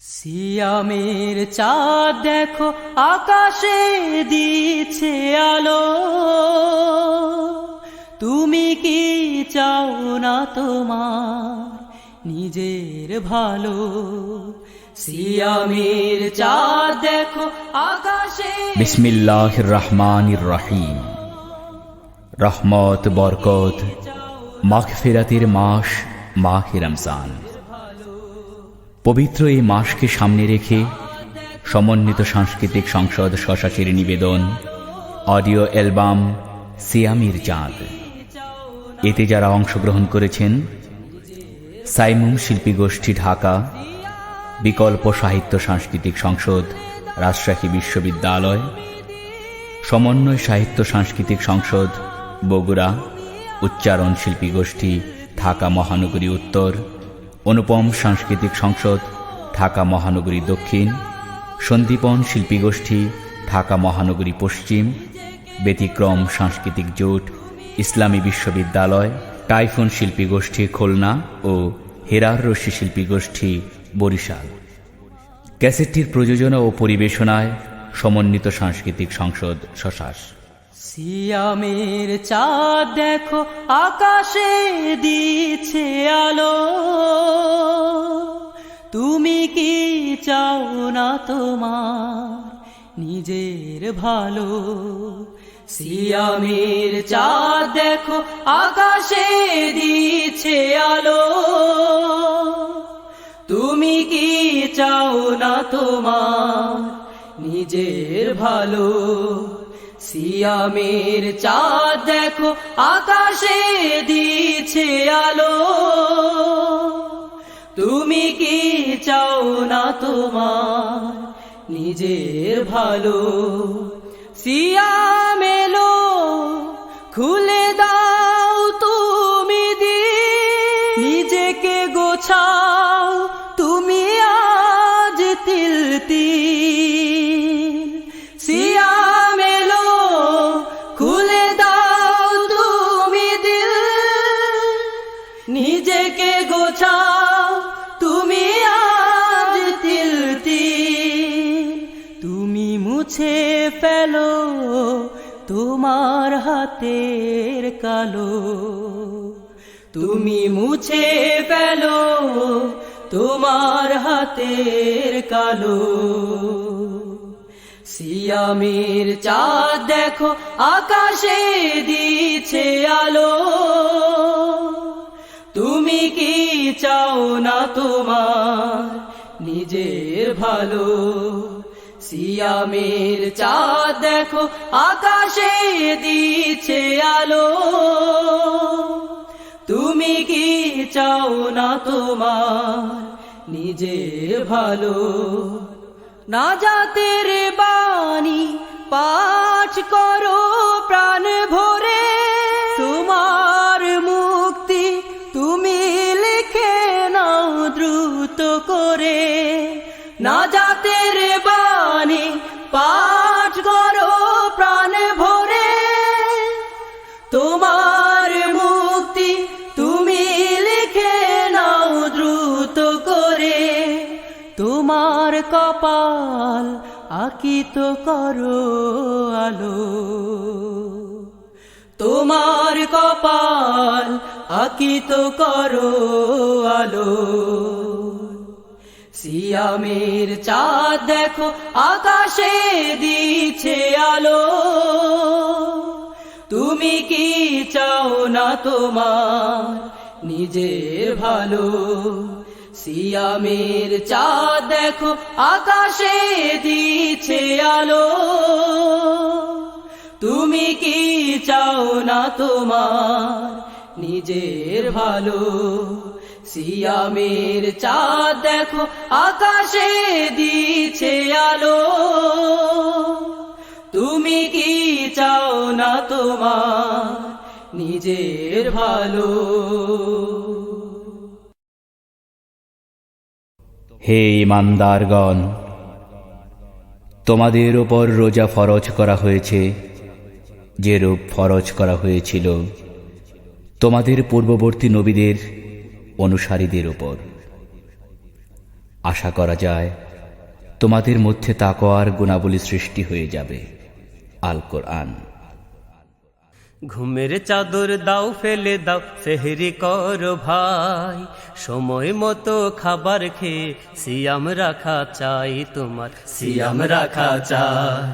সিয়ামের চাঁদ দেখো আকাশে দিচ্ছে আলো, তুমি কি চাও না তোমার নিজের ভালো? সিয়ামের চাঁদ দেখো আকাশে। বিসমিল্লাহির রহমানির রহিম। রহমত বরকত মাগফিরাতের মাস মাহে রমজান। পবিত্র এই মাসকে সামনে রেখে সমন্বিত সাংস্কৃতিক সংসদ শশাশির নিবেদন অডিও অ্যালবাম সিয়ামের চাঁদ। এতে যারা অংশগ্রহণ করেছেন: সাইমুম শিল্পী গোষ্ঠী ঢাকা, বিকল্প সাহিত্য সাংস্কৃতিক সংসদ রাজশাহী বিশ্ববিদ্যালয়, সমন্বয় সাহিত্য সাংস্কৃতিক সংসদ বগুড়া, উচ্চারণ শিল্পী গোষ্ঠী ঢাকা মহানগরী উত্তর, অনুপম সাংস্কৃতিক সংসদ ঢাকা মহানগরী দক্ষিণ, সন্দীপন শিল্পী গোষ্ঠী ঢাকা মহানগরী পশ্চিম, ব্যতিক্রম সাংস্কৃতিক জোট ইসলামী বিশ্ববিদ্যালয়, টাইফুন শিল্পী গোষ্ঠী খুলনা ও হেরার রশি শিল্পী গোষ্ঠী বরিশাল। ক্যাসেটটির প্রযোজনা ও পরিবেশনায় সমন্বিত সাংস্কৃতিক সংসদ শশাশ। সিয়ামের চাঁদ দেখো আকাশে দিচ্ছে আলো, তুমি কি চাও না তোমার নিজের ভালো? সিয়ামের চাঁদ দেখো আকাশে দিচ্ছে আলো, তুমি কি চাও না তোমার নিজের ভালো? সিয়ামের চাঁদ দেখো আকাশে দিচ্ছে আলো, তুমি কি চাও না তোমার নিজের ভালো? সিয়াম এলো, খুলে দাও তুমি দিন, নিজেকে গোছাও তুমি আজ তিল তিল। সিয়াম এলো, খুলে দাও তুমি দিল, নিজেকে গোছাও তুমি আজ তিল তিল। তুমি মুছে ফেলো তোমার হাতের কালো, তুমি মুছে ফেলো তোমার হাতের কালো। সিয়ামের চাঁদ দেখো আকাশে দিচ্ছে আলো, তুমি কি চাও না তোমার নিজের ভালো? সিয়ামের চাঁদ দেখো আকাশে দিচ্ছে আলো, তুমি কি চাও না তোমার নিজের ভালো? নাজাতের বাণী পাঠ করো প্রাণ ভরে, তোমার মুক্তি তুমি লিখে নাও দ্রুত করে। নাজাতের বাণী পাঠ করো প্রাণ ভরে, তোমার মুক্তি তুমি লিখে নাও দ্রুত করে। তোমার কপাল আকিত করো আলো, তোমার কপাল আকিত করো আলো। সিয়ামের চাঁদ দেখো আকাশে দিচ্ছে আলো, তুমি কি চাও না তোমার নিজের ভালো? সিয়ামের চাঁদ দেখো আকাশে দিচ্ছে আলো, তুমি কি চাও না তোমার নিজের ভালো? সিয়ামের চাঁদ দেখো আকাশে দিচ্ছে আলো, তুমি কি চাও না তোমার নিজের ভালো? হে ঈমানদারগণ, তোমাদের উপর রোজা ফরজ করা হয়েছে যেরূপ ফরজ করা হয়েছিল তোমাদের পূর্ববর্তী নবীদের অনুসারীদের উপর। আশা করা যায় তোমাদের মধ্যে তাকওয়ার গুণাবলী সৃষ্টি হয়ে যাবে। আল কোরআন। ঘুমের চাদর দাও ফেলে দাও, সেহরি করো ভাই, সময় মতো খাবার খেয়ে সিয়াম রাখা চাই তোমার, সিয়াম রাখা চাই।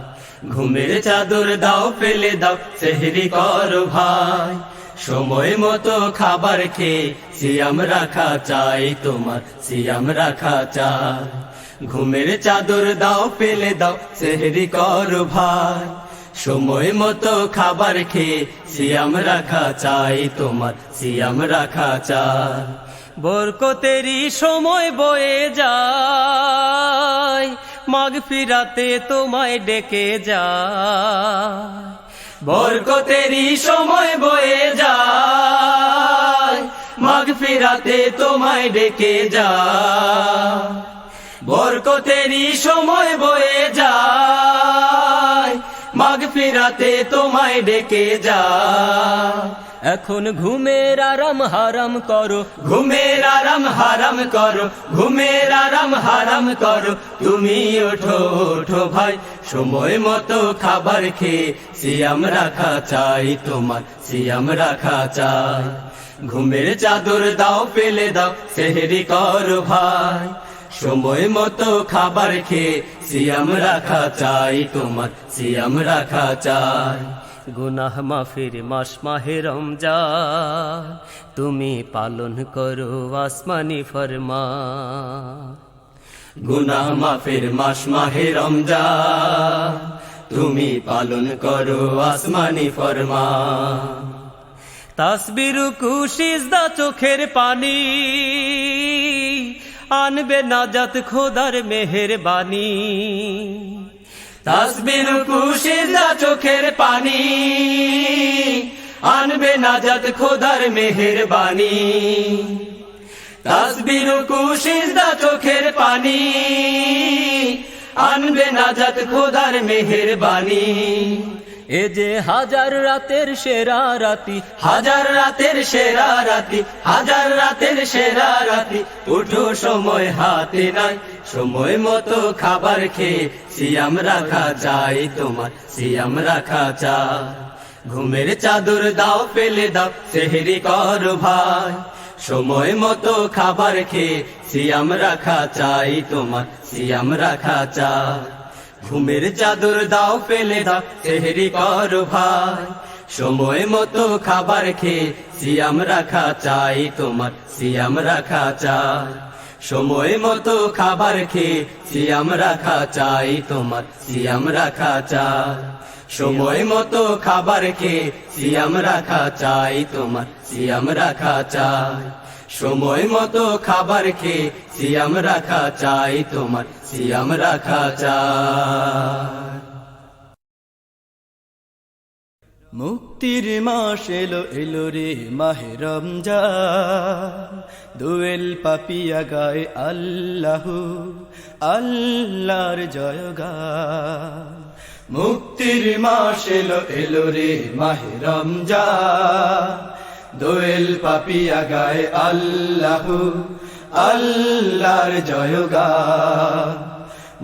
ঘুমের চাদর দাও ফেলে দাও, সেহরি করো ভাই, সময় মতো খাবার খেয়ে সিয়াম রাখা চাই তোমার, সিয়াম রাখা চাই। ঘুমের চাদর দাও ফেলে দাও, সেহরি করো ভাই, সময় মতো খাবার খেয়ে সিয়াম রাখা চাই তোমার, সিয়াম রাখা চাই। বরকতেরই সময় বয়ে যায়, মাগফিরাতে তোমায় ডেকে যায়। বরকতেরই সময় বয়ে যায়, মাগফিরাতে তোমায় ডেকে যায়। বরকতেরই সময় বয়ে যায়, মাগফিরাতে তোমায় ডেকে যায়। এখন ঘুমের আরাম হারাম করো, ঘুমের আরাম হারাম করো, ঘুমের আরাম হারাম করো। তুমি ওঠো ওঠো ভাই, সময় মতো খাবার খেয়ে সিয়াম রাখা চাই তোমার, সিয়াম রাখা চাই। ঘুমের চাদর দাও ফেলে দাও, সেহরি করো ভাই, সময় মতো খাবার খেয়ে সিয়াম রাখা চাই তোমার, সিয়াম রাখা চাই। গুনাহ মাফির মাস মাহে রমজান, তুমি পালন করো আসমানি ফরমান। গুনাহ মাফির মাস মাহে রমজান, তুমি পালন করো আসমানি ফরমান। তাসবির কুশিজদা চোখের পানি, আনবে নাজাত খোদার মেহেরবানি। তাসবির কুশিজদা চোখের পানি, আনবে নাজাত খোদার মেহেরবানি। তাসবির কুশিজদা চোখের পানি, আনবে নাজাত খোদার মেহেরবানি। এ যে হাজার রাতের সেরা রাতি, হাজার রাতের সেরা রাতি, হাজার রাতের সেরা রাতি। উঠো সময় হাতে নাই, সময় মতো খাবার খেয়ে সিয়াম রাখা চাই তোমার, সিয়াম রাখা চাই। ঘুমের চাদর দাও ফেলে দাও, সেহরি করো ভাই, সময় মতো খাবার খেয়ে সিয়াম রাখা চাই তোমার, সিয়াম রাখা চাই। ঘুমের চাদর দাও ফেলে দাও, সেহরি করো ভাই, সময় মতো খাবার খেয়ে সিয়াম রাখা চাই তোমার, সিয়াম রাখা চাই। সময় মতো খাবার খেয়ে সিয়াম রাখা চাই তোমার, সিয়াম রাখা চাই। সময় মতো খাবার খেয়ে সিয়াম রাখা চাই তোমার, সিয়াম রাখা চাই। সময় মতো খাবার খেয়ে সিয়াম রাখা চাই তোমার, সিয়াম রাখা চাই। মুক্তির মাস এলো এলো রে মাহে রমজান, দোয়েল পাপিয়া গায় আল্লাহু আল্লাহর জয়গান। মুক্তির মাস এলো এলো রে মাহে রমজান, দোয়েল পাপিয়া গায় আল্লাহু আল্লাহর জয়গান।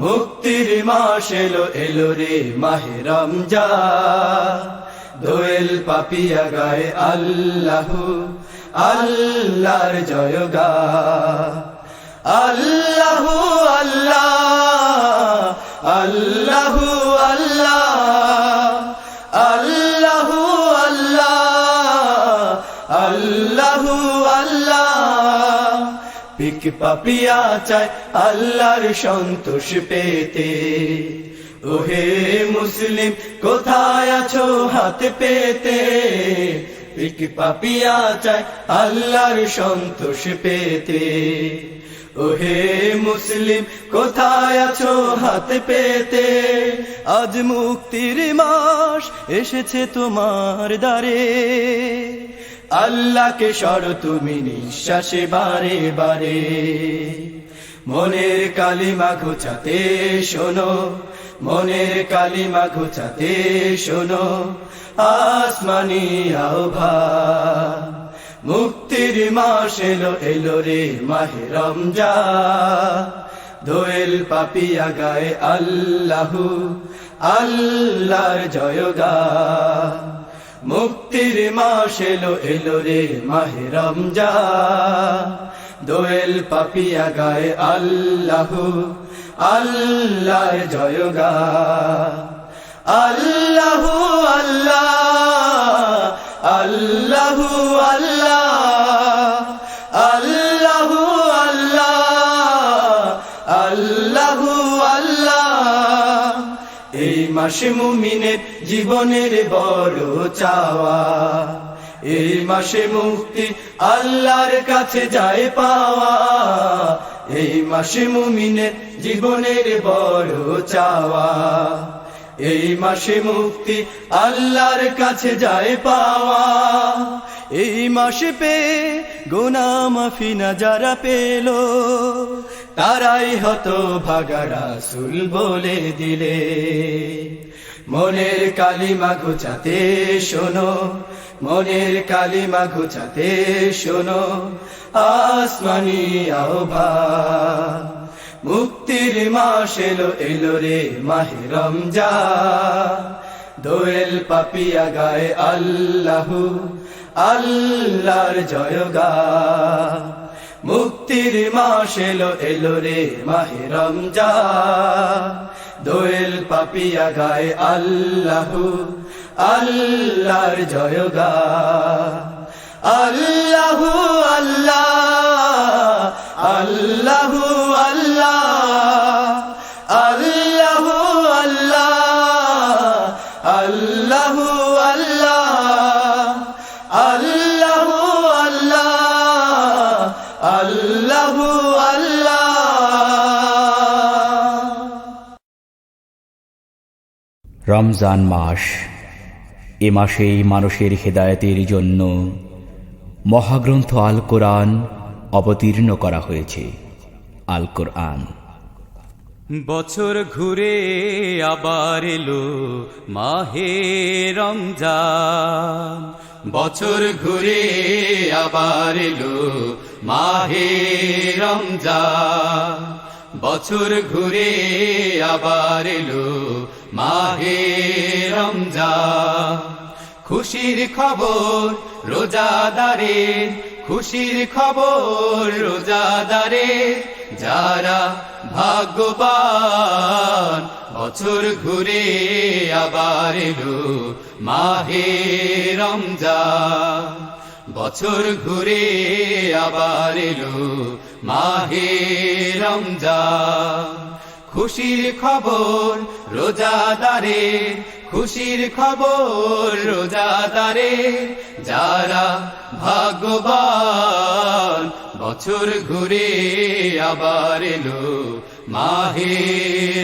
মুক্তির মাস এলো এলো রে মাহে রমজান, দোয়েল পাপিয়া গায় আল্লাহু আল্লাহর জয়গান। আল্লাহু আল্লাহ, আল্লাহু আল্লাহ, আল্লাহু আল্লাহ, আল্লাহু আল্লাহ। পিক পাপিয়া চায় আল্লাহর সন্তোষ পেতে, ওহে মুসলিম কোথায় আছো হাত পেতে। পিক পাপিয়া চায় আল্লাহর সন্তোষ পেতে, ওহে মুসলিম কোথায় আছো হাত পেতে। আজ মুক্তির মাস এসেছে তোমার দ্বারে, আল্লাহকে স্মরো তুমি নিঃশ্বাসে বারে বারে। মনের কালিমা ঘোচাতে শোনো, মনের কালিমা ঘোচাতে শোনো আসমানি আহ্বান। মুক্তির মাস এলো এলো রে মাহে রমজান, দোয়েল পাপিয়া গায়ে আল্লাহু আল্লাহর জয়গান মুক্তির মাস এলো এলো রে মাহে রমজান দোয়েল পাপিয়া গায়ে আল্লাহু আল্লাহর জয়গান আল্লাহু আল্লাহ আল্লাহু আল্লাহ আল্লাহু আল্লাহ আল্লাহু আল্লাহ এই মাসে মুমিনের জীবনের বড় চাওয়া এই মাসে মুক্তি আল্লাহর কাছে যায় পাওয়া এই মাসে মুমিনের জীবনের বড় চাওয়া এই মাসে মুক্তি আল্লাহর কাছে যায় পাওয়া এই মাসে পেয়ে গুনাহ মাফি না যারা পেল তারাই হতো ভাগা রাসূল বলে দিলে মনের কালিমা ঘুচাতে শোনো মনের কালিমা ঘুচাতে শোনো আসমানি আহ্বান মুক্তির মাস এলো এলো রে মাহে রমজান দোয়েল পাপিয়া গায়ে আল্লাহু আল্লাহর জয়গান মুক্তির মাস এলো এলো রে মাহে রমজান দোয়েল পাপিয়া গায়ে আল্লাহু আল্লাহর জয়গান আল্লাহু আল্লাহ আল্লাহু আল্লাহ আল্লাহু আল্লাহ আল্লাহু আল্লাহ আল্লাহু আল্লাহ আল্লাহু আল্লাহ রমজান মাস এ মাসেই মানুষের হেদায়েতের জন্য মহাগ্রন্থ আল কোরআন অবতীর্ণ করা হয়েছে। আল কোরআন বছর ঘুরে আবার এলো মাহে রমজান বছর ঘুরে আবার এলো মাহে রমজান বছর ঘুরে আবার এলো মাহে রমজান খুশির খবর রোজাদারের খুশির খবর রোজাদারের যারা ভাগ্যবান বছর ঘুরে আবার এলো মাহে রমজান বছর ঘুরে আবার এলো মাহে রমজান খুশির খবর রোজাদারের খুশির খবর রোজাদারের যারা ভাগ্যবান বছর ঘুরে আবার এলো মাহে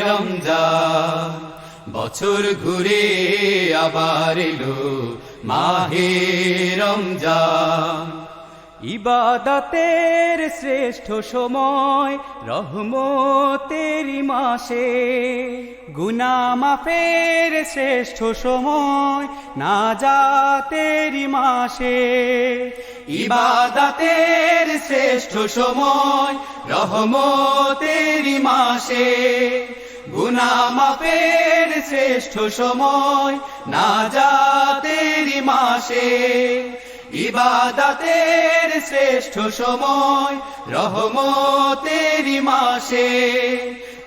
রমজান বছর ঘুরে আবার এলো মাহে রমজান ইবাদতের শ্রেষ্ঠ সময় রহমতের মাসে গুনাহ মাফের শ্রেষ্ঠ সময় নাজাতের মাসে ইবাদতের শ্রেষ্ঠ সময় রহমতের মাসে গুনাহ মাফের শ্রেষ্ঠ সময় নাজাতের মাসে ইবাদতের শ্রেষ্ঠ সময় রহমতের মাসে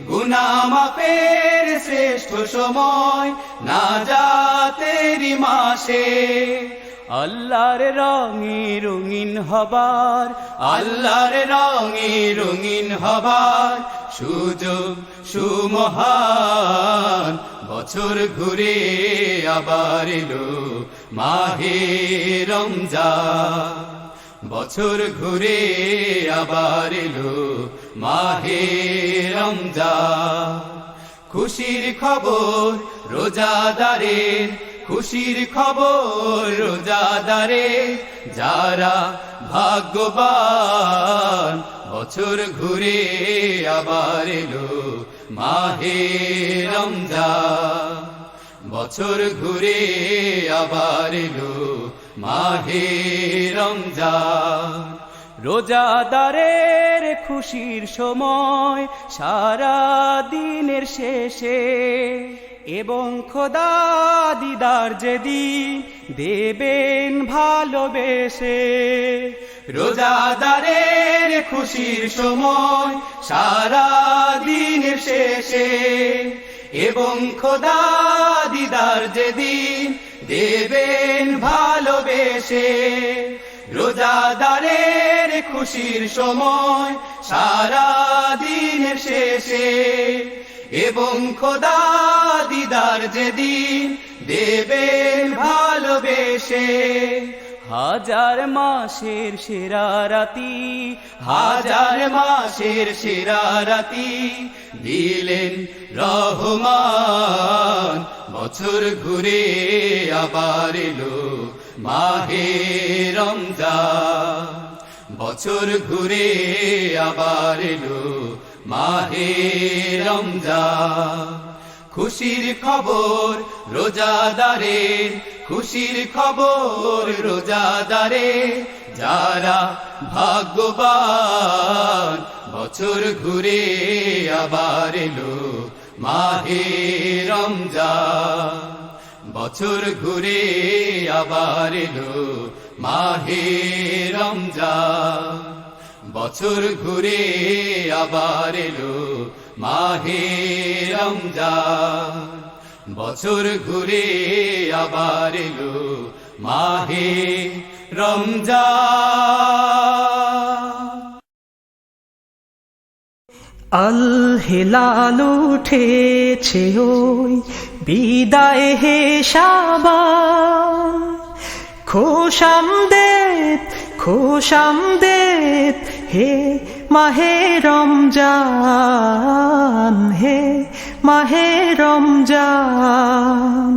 গুনাহ মাফের শ্রেষ্ঠ সময় নাজাতের মাসে আল্লাহর রঙে রঙিন হবার আল্লাহর রঙে রঙিন হবার সুযোগ সুমহান বছর ঘুরে আবার এলো মাহে রমজান বছর ঘুরে আবার এলো মাহে রমজান খুশির খবর রোজাদারের খুশির খবর রোজাদারের যারা ভাগ্যবান বছর ঘুরে আবার এলো মাহে রমজান বছর ঘুরে আবার এলো মাহে রমজান রোজাদারের খুশির সময় সারা দিনের শেষে, এবং খোদা দিদার যেদিন দেবেন ভালোবেসে। রোজাদারের খুশির সময় সারা দিনের শেষে, এবং খোদা দিদার যেদিন দেবেন ভালোবেসে। রোজাদারের খুশির সময় সারা দিনের শেষে, এবং খোদা দিদার যেদিন দেবেন ভালোবেসে। হাজার মাসের সেরা রাতি, হাজার মাসের সেরা রাতি দিলেন রহমান। বছর ঘুরে আবার এলো মাহে রমজান। বছর ঘুরে আবার এলো মাহে রমজান। খুশির খবর রোজাদারের, খুশির খবর রোজাদারের, যারা ভাগ্যবান। বছর ঘুরে আবার এলো মাহে রমজান। বছর ঘুরে আবার এলো মাহে রমজান। বছর ঘুরে আবার এলো মাহে রমজান। বছর ঘুরে আবার এলো মাহে রমজান। আল হেলাল উঠেছে ওই বিদায় হে শাবান। খোশামদেদ খোশামদেদ হে মাহে রমজান, হে মাহে রমজান।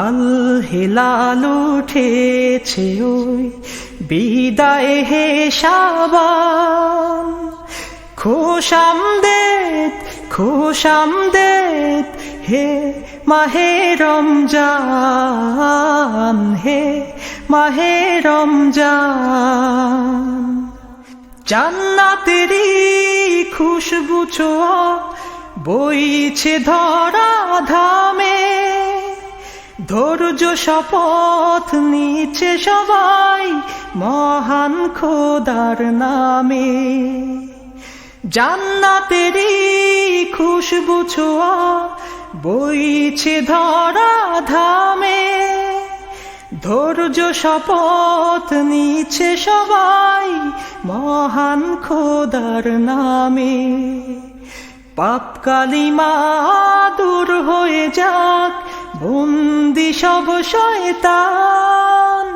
আল হেলাল উঠেছে ওই বিদায় হে শাবান। খোশামদেদ খোশামদেদ হে মাহে রমজান, হে মাহে রমজান। জান্নাতেরই খুশবু ছোঁয়া বইছে ধরা ধামে। ধৈর্য শপথ নিচ্ছে সবাই মহান খোদার নামে। জান্নাতেরই খুশবু ছোঁয়া বইছে ধরা ধামে। ধৈর্য শপথ নিচ্ছে সবাই মহান খোদার নামে। পাপ কালিমা দূর হয়ে যাক, বন্দি সব শয়তান।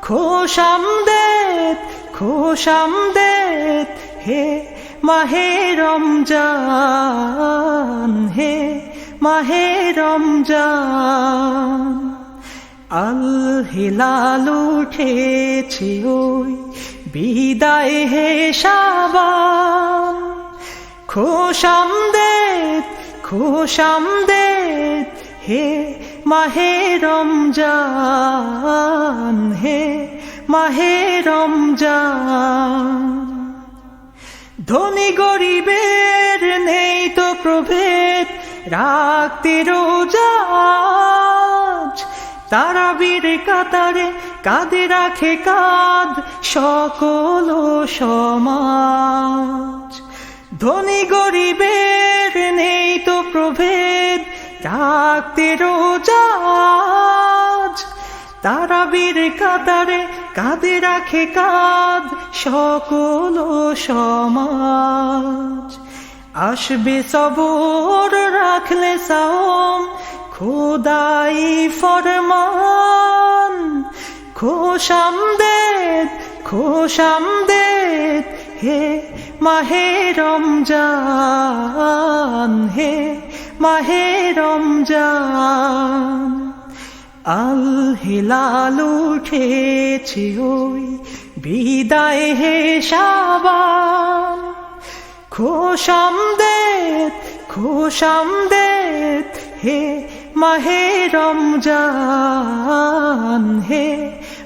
খোশামদেদ খোশামদেদ হে মাহে রমজান, হে মাহে রমজান। আল হেলাল উঠেছে ওই বিদায় হে শাবান। খোশামদেদ খোশামদেদ হে মাহে রমজান, হে মাহে রমজান। ধনী গরিবের নেই তো প্রভেদ, রাখতে রোজা আজ। তারাবির কাতারে কাঁধে রাখে কাঁধ সকল সমাজ। ধনী গরিবের নেই তো প্রভেদ, রাখতে রোজা আজ। তারাবির কাতারে কাঁধে রাখে কাঁধ সকল সমাজ। আসবে সবর রাখলে সাওম, খোদাই ফরমান। খোশামদেদ খোশামদেদ হে মাহে রমজান, হে মাহে রমজান। আল হেলাল উঠেছে ওই বিদায় হে শাবান। খোশামদেদ খোশামদেদ হে মাহে রমজান, হে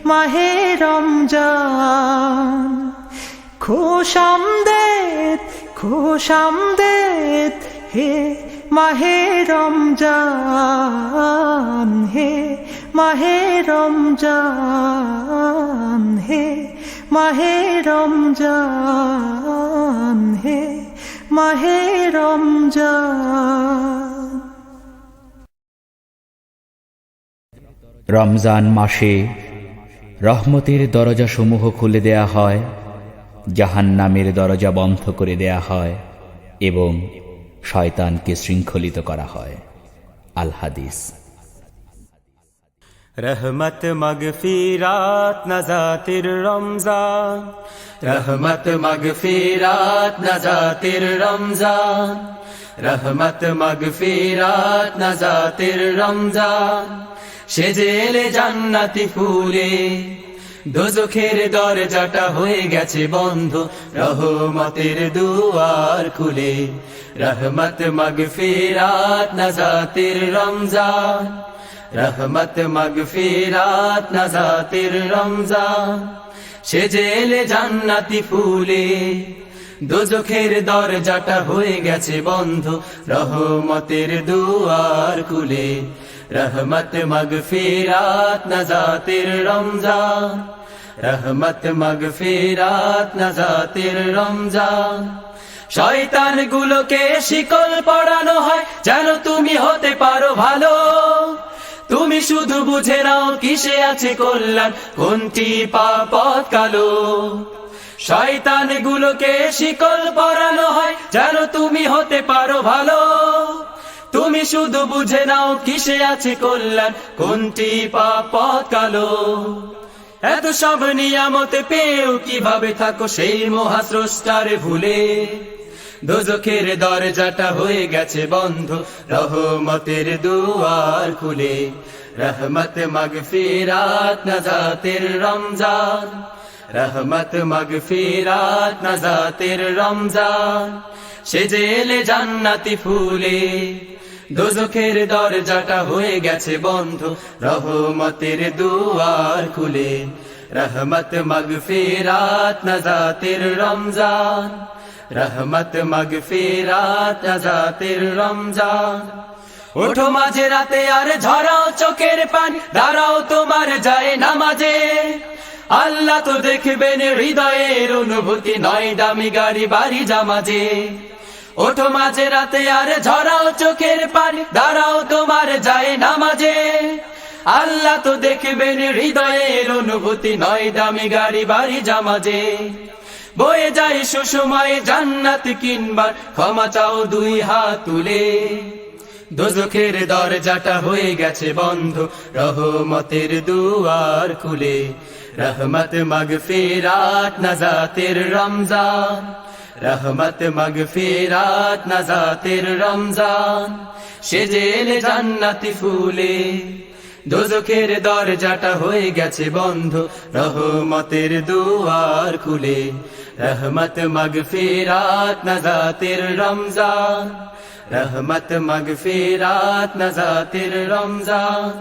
মাহে রমজান। খোশামদেদ খোশামদেদ হে মাহে রমজান, হে মাহে রমজান, হে মাহে রমজান, হে মাহে রমজান। রমজান মাসে রহমতের দরজাসমূহ খুলে দেয়া হয়, জাহান্নামের দরজা বন্ধ করে দেয়া হয় এবং শয়তানকে শৃঙ্খলিত করা হয়। আল হাদিস। রহমত মগফিরাত নাজাতির রমজান, রহমত মগফিরাত নাজাতির রমজান, রহমত মগফিরাত নাজাতির রমজান। সেজে এলে জান্নাতি ফুলে, দোজখের দরজাটা হয়ে গেছে বন্ধ, রহমতের দুয়ার খুলে। রহমত মগফিরাত নাজাতির রমজান, রহমত মগফিরাত নাজাতির রমজান। সেজে এলে জান্নাতি ফুলে, দোজখের দরজাটা হয়ে গেছে বন্ধ, রহমতের দুয়ার খুলে। রহমত মগফিরাত নাজাতির রমজান, রহমত মগফিরাত নাজাতির রমজান। শয়তান গুলোকে শিকল পরানো হয় যেন তুমি হতে পারো ভালো। তুমি শুধু বুঝে নাও কিসে আছে কল্যাণ, কোনটি পাপ কালো। শয়তান গুলোকে শিকল পরানো হয় যেন তুমি হতে পারো ভালো। তুমি শুধু বুঝে নাও কিসে আছে কল্যাণ, কোনটি পাপ কালো। এত সব নিয়ামত পেয়েও কিভাবে থাকো সেই মহাস্রষ্টারে ভুলে। দোজখের দরজাটা হয়ে গেছে বন্ধ, রহমতের দুয়ার খুলে। রহমত মগফিরাত নাজাতির রমজান, রহমত মগফিরাত নাজাতির রমজান। সেজে এলে জান্নাতি ফুলে, দোজখের দরজাটা হয়ে গেছে বন্ধ, রহমতের দুয়ার খুলে। রহমত মগফিরাত নাজাতির রমজান, রহমত মগফিরাত নাজাতির রমজান। ওঠো মাঝে রাতে আর ঝরাও চোখের পানি, দাঁড়াও তোমার যায় নামাজে। আল্লাহ তো দেখবেন হৃদয়ের অনুভূতি, নয় দামি গাড়ি বাড়ি জামাজে। ওঠো মাঝে রাতে আর ঝরাও চোখের পানি, দাঁড়াও তোমার যায় নামাজে। আল্লাহ তো দেখবেন হৃদয়ের অনুভূতি, নয় দামি গাড়ি বাড়ি জামাজে। বয়ে যায় সুসময়ে জান্নাত কিনবার, ক্ষমা চাও দুই হাত তুলে। দোজখের দরজাটা হয়ে গেছে বন্ধ, রহমতের দুয়ার খুলে। রহমত মগফিরাত নাজাতির রমজান, রহমত মগফিরাত নাজাতির রমজান। সেজে এলে জান্নাতি ফুলে, দোজখের দরজাটা হয়ে গেছে বন্ধ, রহমতের দুয়ার খুলে। রহমত মগফিরাত নাজাতির রমজান, রহমত মগফিরাত নাজাতির রমজান,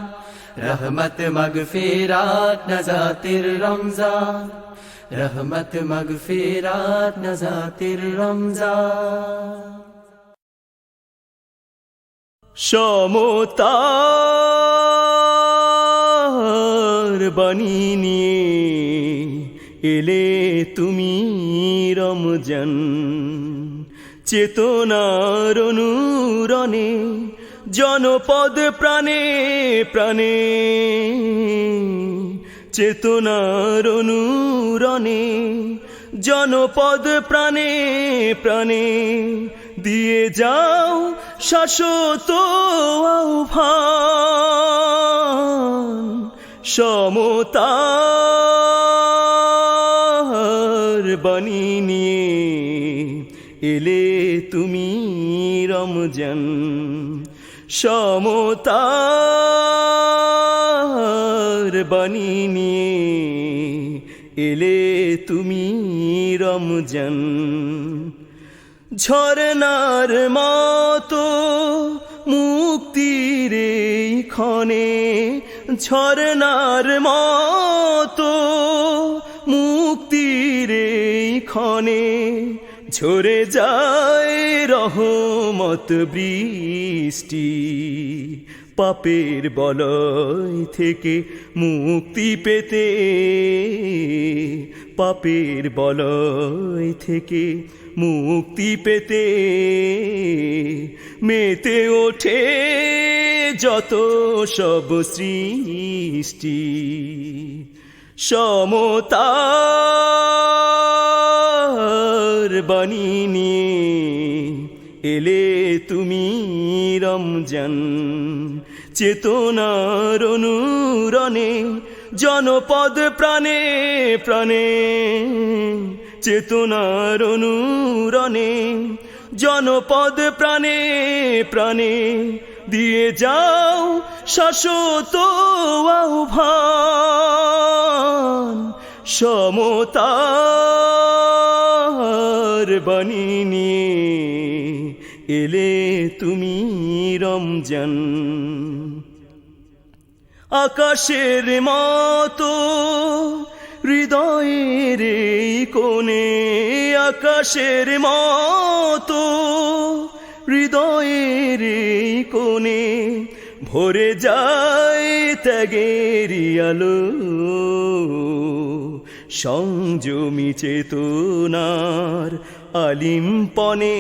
রহমত মগফিরাত নাজাতির রমজান, রহমত মগফিরাত নাজাতির রমজান। সমতার বাণী নিয়ে এলে তুমি রমজান, চেতনার অনুরণে জনপদ প্রাণে প্রাণে। চেতনার অনুরণে জনপদ প্রাণে প্রাণে। দিয়ে যাও শাশ্বত আহ্বান, সমতার বাণী নিয়ে এলে তুমি রমজান। সমতার বাণী নিয়ে এলে তুমি রমজান। ঝরনার মতো মুক্তির এই ক্ষণে, ঝরনার মতো মুক্তির এই ক্ষণে ঝরে যায় রহমত বৃষ্টি, পাপের বলয় থেকে মুক্তি পেতে, পাপের বলয় থেকে মুক্তি পেতে মেতে ওঠে যত সব সৃষ্টি। সমতার বাণী নিয়ে এলে তুমি রমজান, চেতনার অনুরণে জনপদ প্রাণে প্রাণে, চেতনার অনুরণে জনপদ প্রাণে প্রাণে দিয়ে যাও শাশ্বত আহ্বান। সমতার বাণী নিয়ে এলে তুমি রমজান। আকাশের মতো হৃদয়ের এই কোণে, আকাশের মতো হৃদয়ের এই কোণে ভরে যায় ত্যাগেরই আলো। সংযমী চেতনার আলিম্পনে,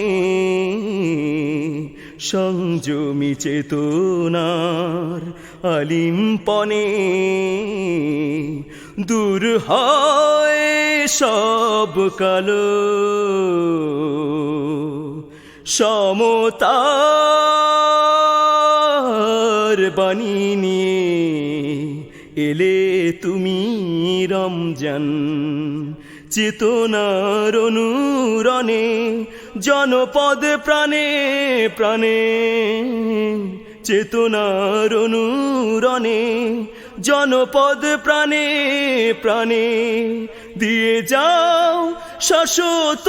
সংযমী চেতনার আলিম্পনে দূর হয় সব কালো। সমতার বাণী নিয়ে এলে তুমি রমজান, চেতনার অনুরণে জনপদ প্রাণে প্রাণে, চেতনার অনুরণে জনপদ প্রাণে প্রাণে দিয়ে যাও শাশ্বত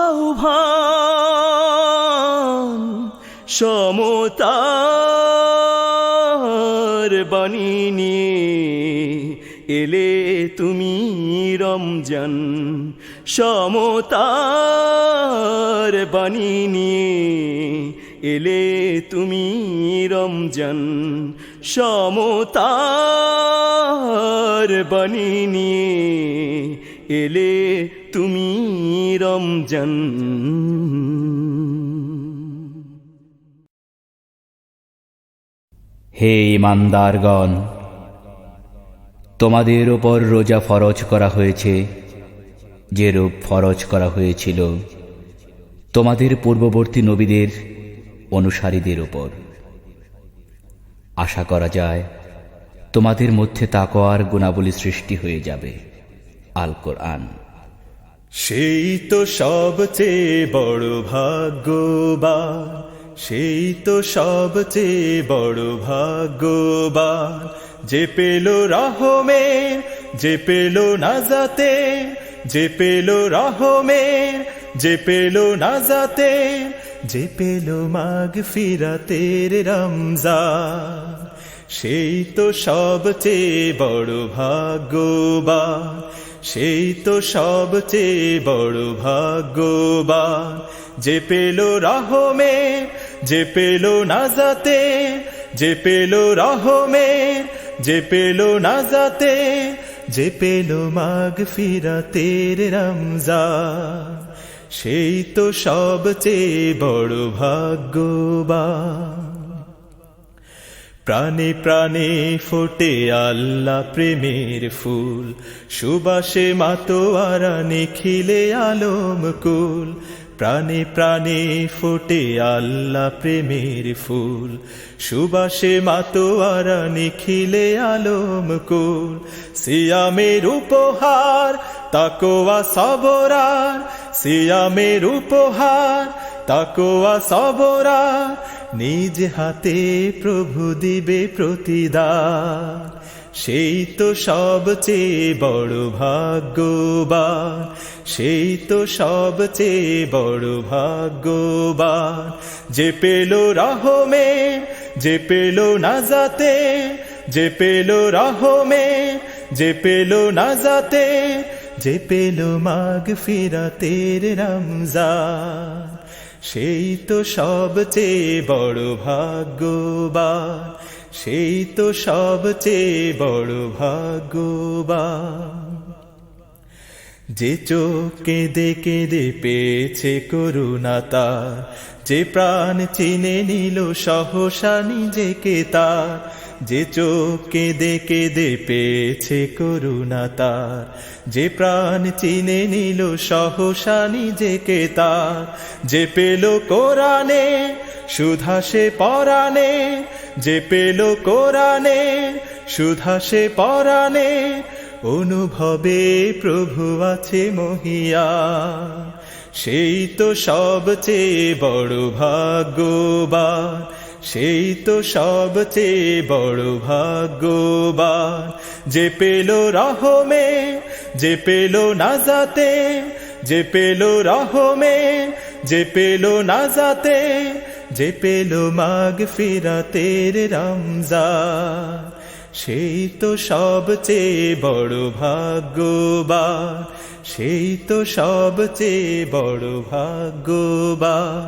আহ্বান। সমতার বাণী নিয়ে এলে তুমি রমজান, সমতার বাণী নিয়ে এলে তুমি রমজান, সমতার বাণী নিয়ে এলে তুমি রমজান। হে ঈমানদারগণ, তোমাদের উপর রোজা ফরজ করা হয়েছে যেরূপ ফরজ করা হয়েছিল তোমাদের পূর্ববর্তী নবীদের অনুসারীদের উপর। আশা করা যায় তোমাদের মধ্যে তাকওয়ার গুণাবলী সৃষ্টি হয়ে যাবে। আল কোরআন। সেই তো সবচেয়ে বড় ভাগ্যবান, সেই তো সবচেয়ে বড় ভাগ্যবান, যে পেল রহমের, যে পেল নাজাতে, যে পেল রহমের, যে পেল নাজাতে, যে পেল মাগফিরাতের রমজান। সেই তো সবচেয়ে বড় ভাগ্যবান, সেই তো সবচেয়ে বড় ভাগ্যবান, যে পেল রহমের, যে পেল নাজাতে, যে পেল রহমের, যে পেল নাজাতে, যে পেল মাগফিরাতের রমজান। সেই তো সবচেয়ে বড় ভাগ্যবান। প্রাণে প্রাণে ফোটে আল্লাহ প্রেমের ফুল, সুবাসে মাতোয়ারা নিখিলে আলম কুল। প্রাণে প্রাণে ফোটে আল্লাহ প্রেমের ফুল, সুবাসে মাতোয়ারা নিখিলে আলম কুল। সিয়ামের উপহার তাকওয়া সবরার, সিয়ামের উপহার তাকওয়া সবরার, নিজ হাতে প্রভু দিবে প্রতিদান। সেই তো সবচেয়ে বড় ভাগ্যবান, সেই তো সবচেয়ে বড় ভাগ্যবান, যে পেল রহমের, যে পেল নাজাতে, যে পেল রহমের, যে পেল নাজাতে, যে পেল মাগফিরাতের রমজান, সেই তো সবচেয়ে বড় ভাগ্যবান, সেই তো সবচেয়ে বড় ভাগ্যবান। যে চোখ কেঁদে কেঁদে পেয়েছে করুণা তার, যে প্রাণ চিনে নিল সহসা নিজেকে তার, যে চোখ কেঁদে কেঁদে পেয়েছে করুণা তার, যে প্রাণ চিনে নিল সহসা নিজেকে তার, যে পেল কোরআনে সুধা সে পরাণে, যে পেল কোরআনে সুধা সে পরাণে, অনুভবে প্রভু আছে মহিয়া, সেই তো সবচেয়ে বড় ভাগ্যবান, সেই তো সবচেয়ে বড় ভাগ্যবান। যে পেল রহমে, যে পেল নাজাতে, যে পেল রহমে, যে পেল নাজাতে, যে পেল মাগফিরাতের রমজান, সেই তো সবচেয়ে বড় ভাগ্যবান, সেই তো সবচেয়ে বড় ভাগ্যবান,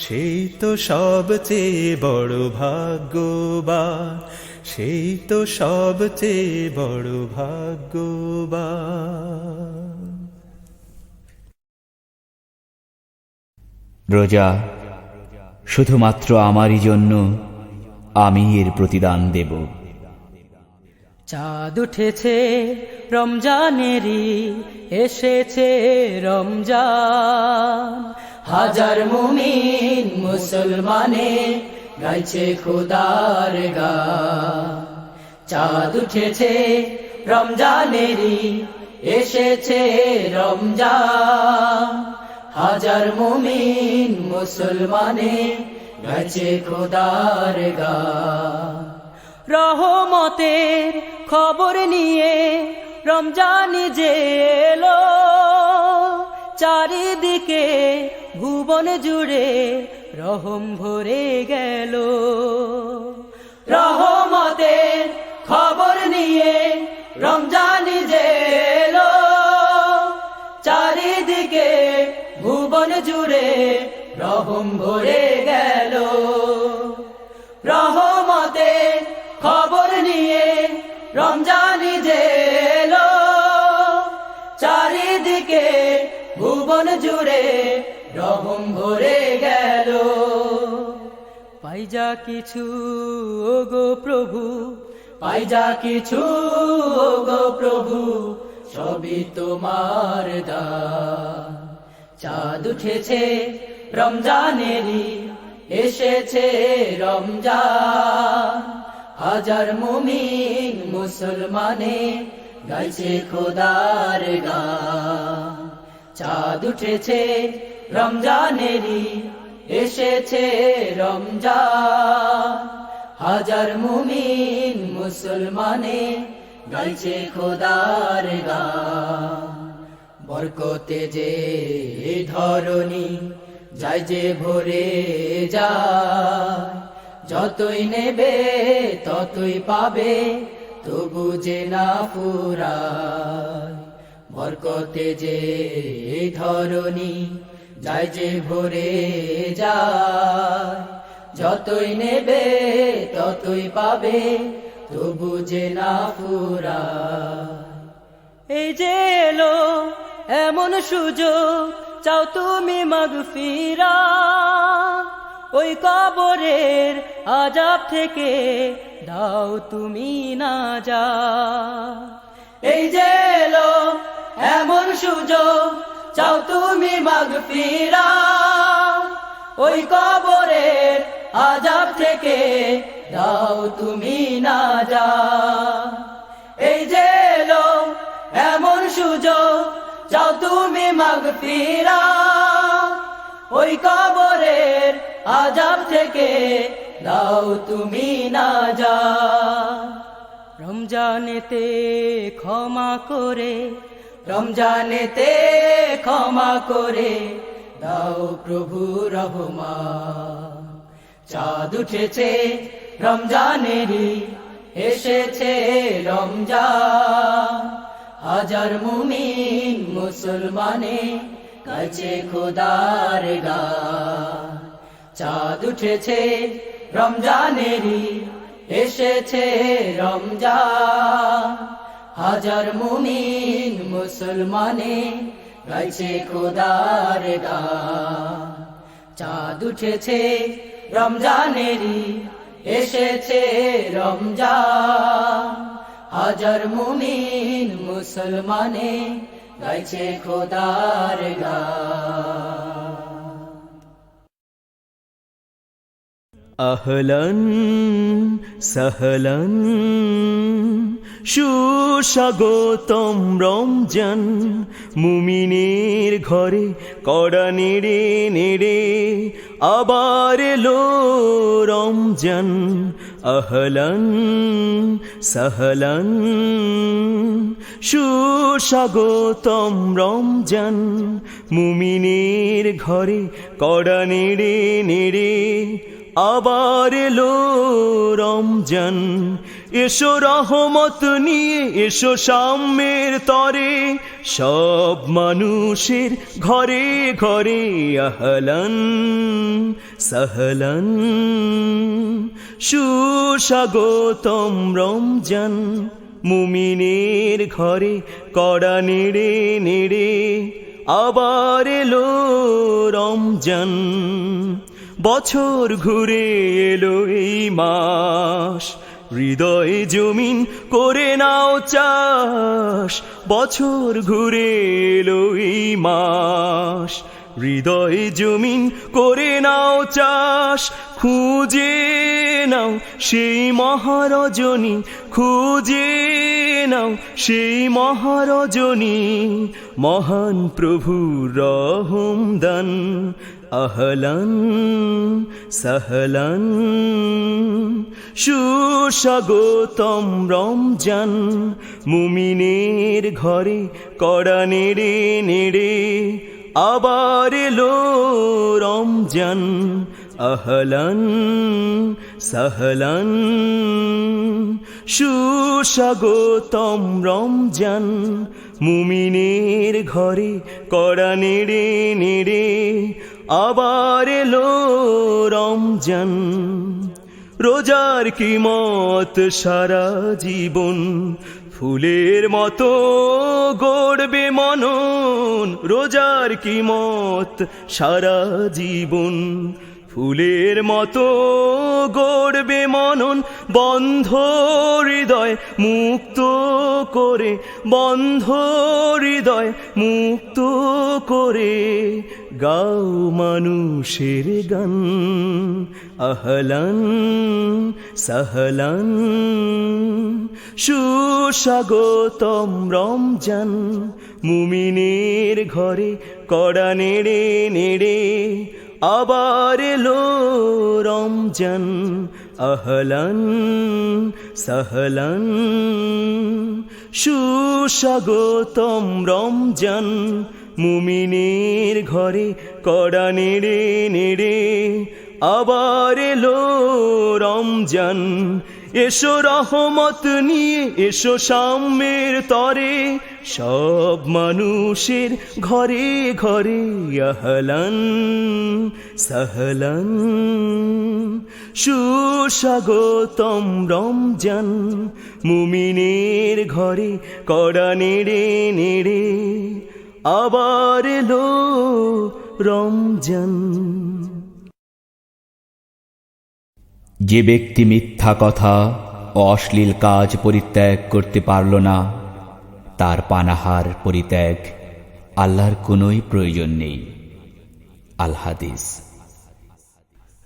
সেই তো সবচেয়ে বড় ভাগ্যবান, সেই তো সবচেয়ে বড় ভাগ্যবান। রোজা শুধুমাত্র আমারই জন্য, আমি এর প্রতিদান দেব। চাঁদ উঠেছে রমজানেরই, এসেছে রমজান, হাজার মুমিন মুসলমানে গাইছে খোদার গান। চাঁদ উঠেছে রমজানেরই, এসেছে রমজান, হাজার মুমিন মুসলমানে গাইছে খোদার গান। রহমতের খবর নিয়ে রমজান যে এলো, চারিদিকে ভুবন জুড়ে রহম ভরে গেল। রহমতের খবর নিয়ে রমজান যে এলো, চারিদিকে ভুবন জুড়ে রহম ভরে গেল। রহমতের খবর নিয়ে রমজান যে এলো, চারিদিকে ভুবন জুড়ে রহম ভরে গেল। পাই যা কিছু ওগো প্রভু, পাই যা কিছু ওগো প্রভু, সবই তোমার দান। চাঁদ উঠেছে রমজানেরই, এসেছে রমজান, হাজার মুমিন মুসলমানে গাইছে খোদার গান। চাঁদ উঠেছে রমজানেরই, এসেছে রমজান, হাজার মুমিন মুসলমানে গাইছে খোদার গান। বরকতে যে ধরণী যায় যে ভরে যায়, যতই নেবে ততই পাবে, তবু যে না ফুরায়। বরকতে যে ধরণী যায় যে ভরে যায়, যতই নেবে ততই পাবে, তবু যে না ফুরায়। এই যে এলো এমন সুযোগ, চাও তুমি মাগফিরাত, ওই কবরের আযাব থেকে দাও তুমি নাজাত। এই যে এলো এমন সুযোগ, চাও তুমি মাগফিরাত, ওই কবরের আযাব থেকে দাও তুমি নাজাত। এই যে এলো এমন সুযোগ, চাও তুমি মাগফিরাত, ওই কবরের আযাব থেকে দাও তুমি নাজাত। রমজানেতে ক্ষমা করে, রমজানেতে ক্ষমা করে দাও প্রভু রহমান। চাঁদ উঠেছে রমজানেরই, এসেছে রমজান, হাজার মুমিন মুসলমানে গাইছে খোদার গান। চাঁদ উঠেছে রমজানেরই, এসেছে রমজান। হাজার মুমিন মুসলমানে গাইছে খোদার গান। চাঁদ উঠেছে রমজানেরই, এসেছে রমজান। হাজার মুমিন মুসলমানে গাইছে খোদার গান। আহলান সাহলান সুস্বাগতম রমজান, মুমিনের ঘরে কড়া নেড়ে নেড়ে আবার এলো রমজান। আহলান সাহলান সুস্বাগতম রমজান, মুমিনের ঘরে কড়া নেড়ে নেড়ে আবার এলো রমজান। এসো রহমত নিয়ে, এসো সাম্যের তরে, সব মানুষের ঘরে ঘরে। আহলান সাহলান সুস্বাগতম রমজান, মুমিনের ঘরে কড়া নেড়ে নেড়ে আবার এলো রমজান। বছর ঘুরে এলো এই মাস, হৃদয়ে জমিন করে নাও চাষ। বছর ঘুরে এলো এই মাস, হৃদয়ে জমিন করে নাও চাষ। খুঁজে নাও সেই মহারজনী, খুঁজে নাও সেই মহারজনী, মহান প্রভুর রহমদান। আহলান সাহলান সুস্বাগতম রমজান, মুমিনের ঘরে কড়া নেড়ে নেড়ে আবার এলো রমজান। আহলান সাহলান সুস্বাগতম রমজান, মুমিনের ঘরে কড়া নেড়ে নেড়ে আবার এলো রমজান। রোজার কিমত সারা জীবন, ফুলের মতো গড়বে মনন। রোজার কিমত সারা জীবন, ফুলের মতো গড়বে মনন। বন্ধ হৃদয় মুক্ত করে, বন্ধ হৃদয় মুক্ত করে গাও মানুষের গান। আহলান সাহলান সুস্বাগতম রমজান, মুমিনের ঘরে কড়া নেড়ে নেড়ে আবার এলো রমজান। আহলান সাহলান সুস্বাগতম রমজান, মুমিনের ঘরে কড়া নেড়ে নেড়ে আবার এলো রমজান। এসো রহমত নিয়ে, এসো সাম্যের তরে, সব মানুষের ঘরে ঘরে। আহলান সাহলান সুস্বাগতম রমজান, মুমিনের ঘরে কড়া নেড়ে নেড়ে আবার এলো রমজান। যে ব্যক্তি মিথ্যা কথা ও অশ্লীল কাজ পরিত্যাগ করতে পারল না, তার পানাহার পরিত্যাগ আল্লাহর কোনোই প্রয়োজন নেই। আল হাদিস।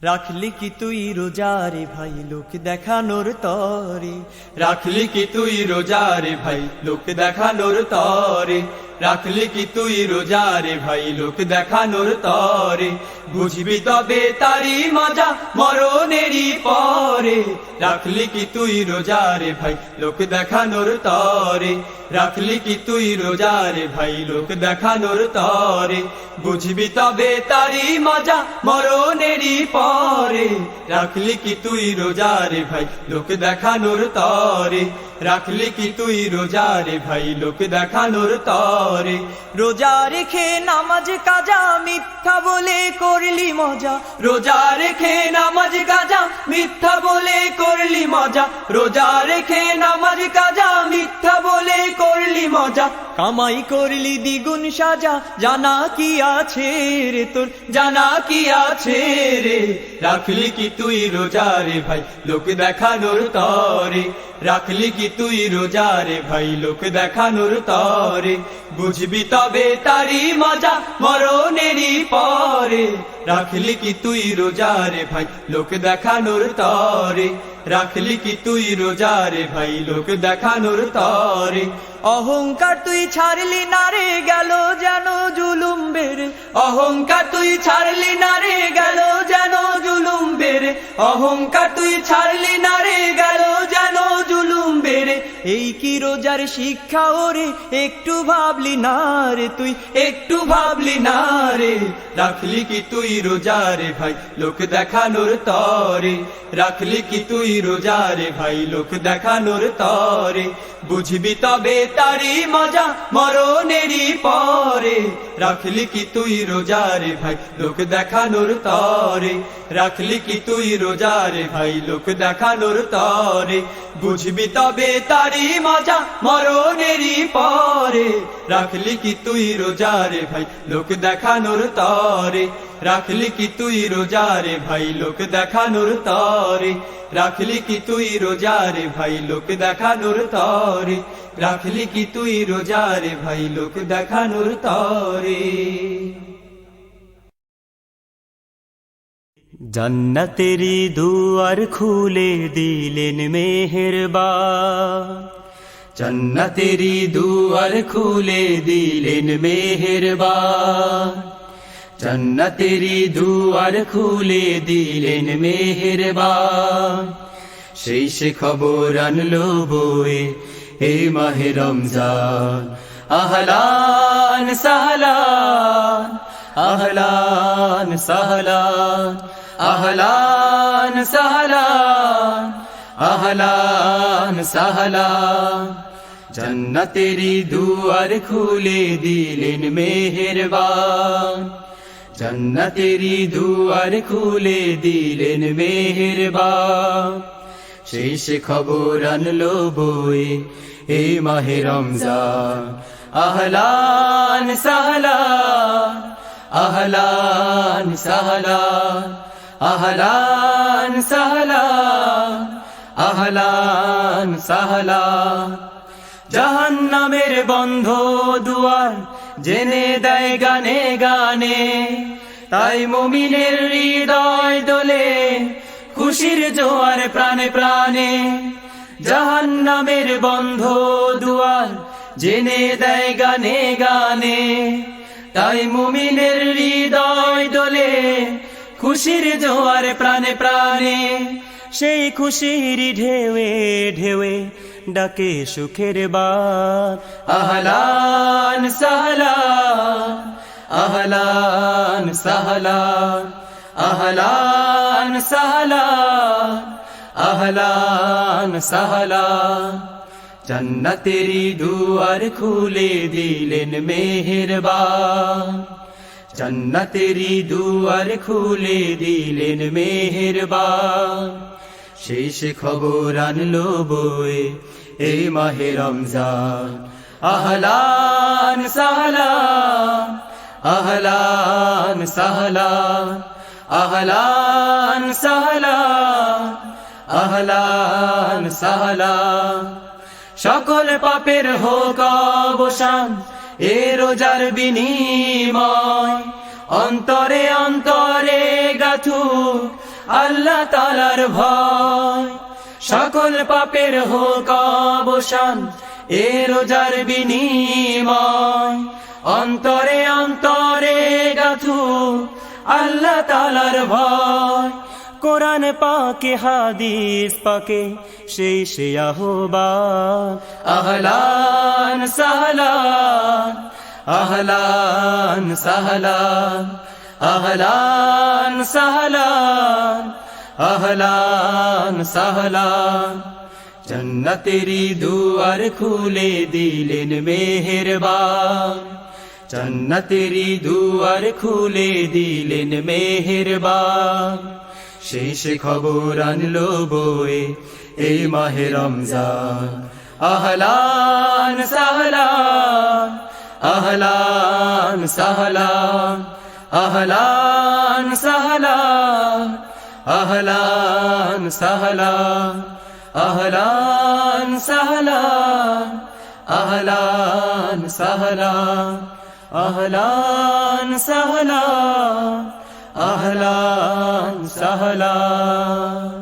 রাখলি কি তুই রোজারে ভাই লোক দেখানোর তরে, রাখলি কি তুই রোজারে ভাই লোক দেখানোর তরে। রাখলি কি তুই রোজারে ভাই লোক দেখানোর তরে বুঝবি তবে তারি মজা মরণেরই পরে রাখলি কি তুই রোজারে ভাই লোক দেখানোর তরে রাখলি কি তুই রোজারে ভাই লোক দেখানোর তরে বুঝবি তবে তারি মজা মরণেরই পরে রাখলি কি তুই রোজারে ভাই লোক দেখানোর তরে রাখলি কি তুই রোজারে ভাই লোক দেখানোর তরে রোজা রেখে নামাজ কাজা মিথ্যা বলে করলি মজা রোজা রেখে নামাজ কাজা মিথ্যা বলে করলি মজা রোজা রেখে নামাজ কাজা মিথ্যা বলে করলি মজা কামাই করলি দ্বিগুণ সাজা জানা কি আছে রে তোর জানা কি আছে রে রাখলি কি তুই রোজারে ভাই লোক দেখানোর তরে রাখলি কি তুই রোজারে ভাই লোক দেখানোর তরে বুঝবি তবে তারি মজা মরণেরই পরে রাখলি কি তুই রোজারে ভাই লোক দেখানোর তরে রাখলি কি তুই রোজারে ভাই লোক দেখানোর তরে অহংকার তুই ছাড়লি না রে গেল যেন জুলুম বেড়ে অহংকার তুই ছাড়লি না রে গেল যেন জুলুম বেড়ে অহংকার তুই ছাড়লি না রে গেল যেন জুলুম বেড়ে এই কি রোজার শিক্ষা ওরে একটু ভাবলি না রে তুই একটু ভাবলি না রে রাখলি কি তুই রোজারে ভাই লোক দেখানোর তরে রাখলি কি তুই রোজারে ভাই লোক দেখানোর তরে বুঝবি তবে তারি মজা মরণেরই পরে রাখলি কি তুই রোজারে ভাই লোক দেখানোর তরে রাখলি কি তুই রোজারে ভাই লোক দেখানোর তরে বুঝবি তবে তারি মজা মরণেরই পরে রাখলি কি তুই রোজারে ভাই লোক দেখানোর তরে রাখলি কি তুই রোজারে ভাই লোক দেখানোর তরে রাখলি কি তুই রোজারে ভাই লোক দেখানোর তরে রাখলি কি তুই রোজারে ভাই লোক দেখানোর তরে জান্নাতেরি দুয়ার খুলে দিলেন মেহেরবান জান্নাতেরি দুয়ার খুলে দিলেন মেহেরবান জান্নাতেরি দুয়ার খুলে দিলেন মেহেরবান সেই সে খবর আনলো বয়ে এই মাহে রমজান আহলান সাহলান আহলান সাহলান আহলান সাহলান আহলান সাহলান জান্নাতেরি দুয়ার খুলে দিলেন মেহেরবান জান্নাতেরি দুয়ার খুলে দিলেন মেহেরবান সেই সে খবর আনলো বয়ে এই মাহে রমজান আহলান সাহলান আহলান সাহলান আহলান সাহলান আহলান সাহলান জাহান্নামের বন্ধ দুয়ার জেনে দেয় গানে গানে তাই মুমিনের হৃদয় দোলে খুশির জোয়ার প্রাণে প্রাণে জাহান্নামের বন্ধ দুয়ার জেনে দেয় গানে গানে তাই মুমিনের হৃদয় দোলে খুশির জোয়ার প্রাণে প্রাণে সেই খুশির ঢেউে ঢেউে ডাকে সুখের বাত আহলান সাহলান আহলান সাহলান আহলান সাহলান আহলান সাহলান জান্নাতেরি দুয়ার খুলে দিলেন মেহেরবান জান্নাতেরি দুয়ার খুলে দিলেন মেহেরবান শেষ খবর আনলো বয়ে এই মাহে রমজান আহলান সাহলান আহলান সাহলান আহলান সাহলান আহলান সাহলান সকল পাপের হোক অবসান এ রোজার বিনিময় অন্তরে অন্তরে গাথু আল্লাহ তাআলার ভয় সকল পাপের হোক অবসান এ রোজার বিনিময় অন্তরে অন্তরে গাথু আল্লাহ তাআলার ভয় কোরআন পাকে হাদিস পাকে সেই সে আহ্বান আহলান সাহলান আহলান সাহলান আহলান সাহলান আহলান সাহলান জন্নতেরি দুয়ার খুলে দিলেন মেহেরবান জন্নতেরি দুয়ার খুলে দিলেন মেহেরবান শেষ খবর আনলো বয়ে এই মাহে রমজান আহলান সাহলান আহলান সাহলান আহলান সাহলান আহলান সাহলান আহলান সাহলান আহলান সাহলান আহলান সাহলান আহলান সাহলান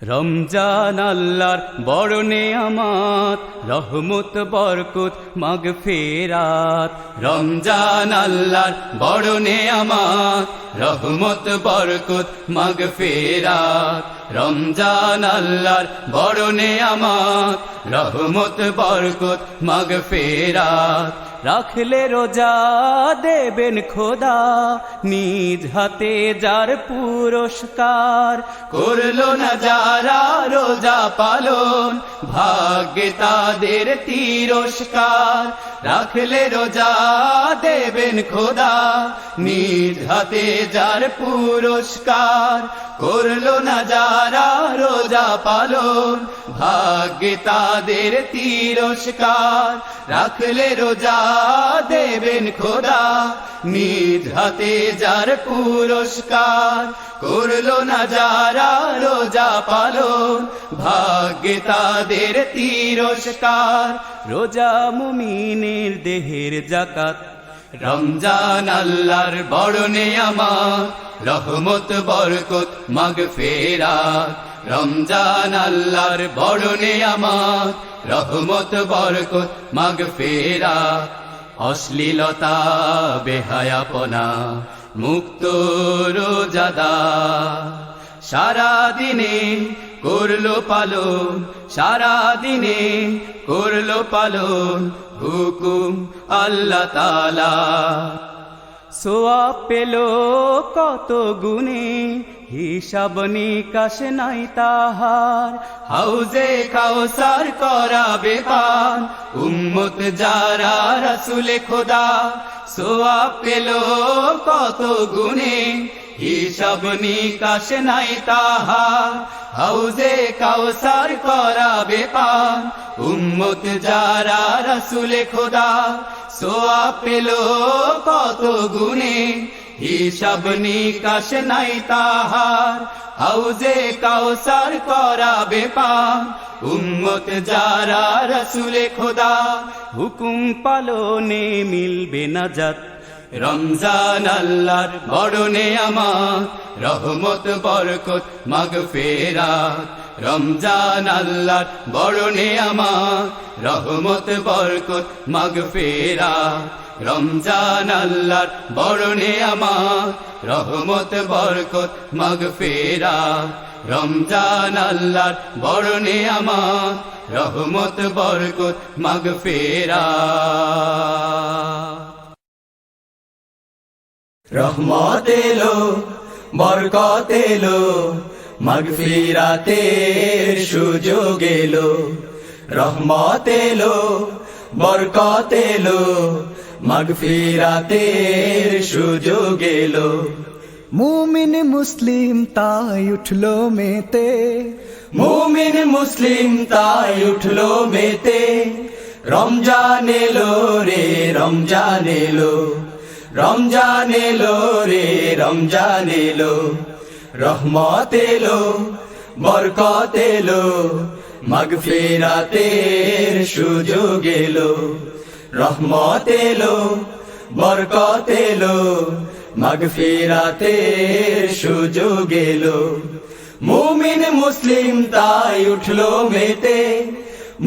রমজান আল্লাহর বড় নেয়ামত রহমত বরকত মাগফিরাত রমজান আল্লাহর বড় নেয়ামত রহমত বরকত মাগফিরাত রমজান আল্লাহর বড় নেয়ামত রহমত বরকত মাগফিরাত রাখলে রোজা দেবেন খোদা নিজ হাতে যার পুরস্কার করলো না যারা রোজা পালন ভাগ্যে তাদের তিরস্কার রাখলে রোজা দেবেন খোদা নিজ হাতে যার পুরস্কার করলো না যারা রোজা পালন ভাগ্যে তাদের তিরস্কার রাখলে রোজা দেবেন খোদা নিজ হাতে যার পুরস্কার করলো না যারা রোজা পালন ভাগ্যে তাদের তিরস্কার রোজা মুমিনের দেহের জাকাত রমজান আল্লাহর বড় নেয়ামত রহমত বরকত মাগফিরাত রমজান আল্লাহর বড় নেয়ামত রহমত বরকত মাগফিরাত অশ্লীলতা বেহায়াপনা মুক্ত রোজাদার সারাদিনে করলো পালন সারাদিনে করলো পালন হুকুম আল্লাহ তাআলা সোয়াব পেল কত গুণে হিসাব নিকাশ নাই তাহার হাউজে কাউসার করাবে পান উম্মত যারা রাসূলে খোদা সোয়াব পেল কত গুণে হিসাব নিকাশ নাই তাহার হাউজে কাউসার করাবে পান উম্মত যারা রাসূলে খোদা সোয়াব পেল কত গুণে হিসাব নিকাশ নাই তাহার হাউজে কাউসার করাবে পান উম্মত যারা রাসূলে খোদা হুকুম পালনে মিলবে নাজাত রমজান আল্লাহর বড় নেয়ামত রহমত বরকত মাগফিরাত রমজান আল্লাহর বড় নেয়ামত রহমত বরকত মাগফিরাত রমজান আল্লাহর বড় নেয়ামত রহমত বরকত মাগফিরাত রমজান আল্লাহর বড় নেয়ামত রহমত বরকত মাগফিরাত রহমত এলো বরকত এলো মাগফিরাতের সুযোগ এলো রহমত এলো বরকত এলো মাগফিরাতের সুযোগ এলো মুমিন মুসলিম তাই উঠলো মেতে মুমিন মুসলিম তাই উঠলো মেতে রমজান এলো রে রমজান এলো রমজান এলো রে রমজান এলো রহমত এলো বরকত এলো মাগফিরাতের সুযোগ এলো রহমত এলো বরকত এলো মাগফিরাতের সুযোগ এলো মুমিন মুসলিম তাই উঠলো মেতে,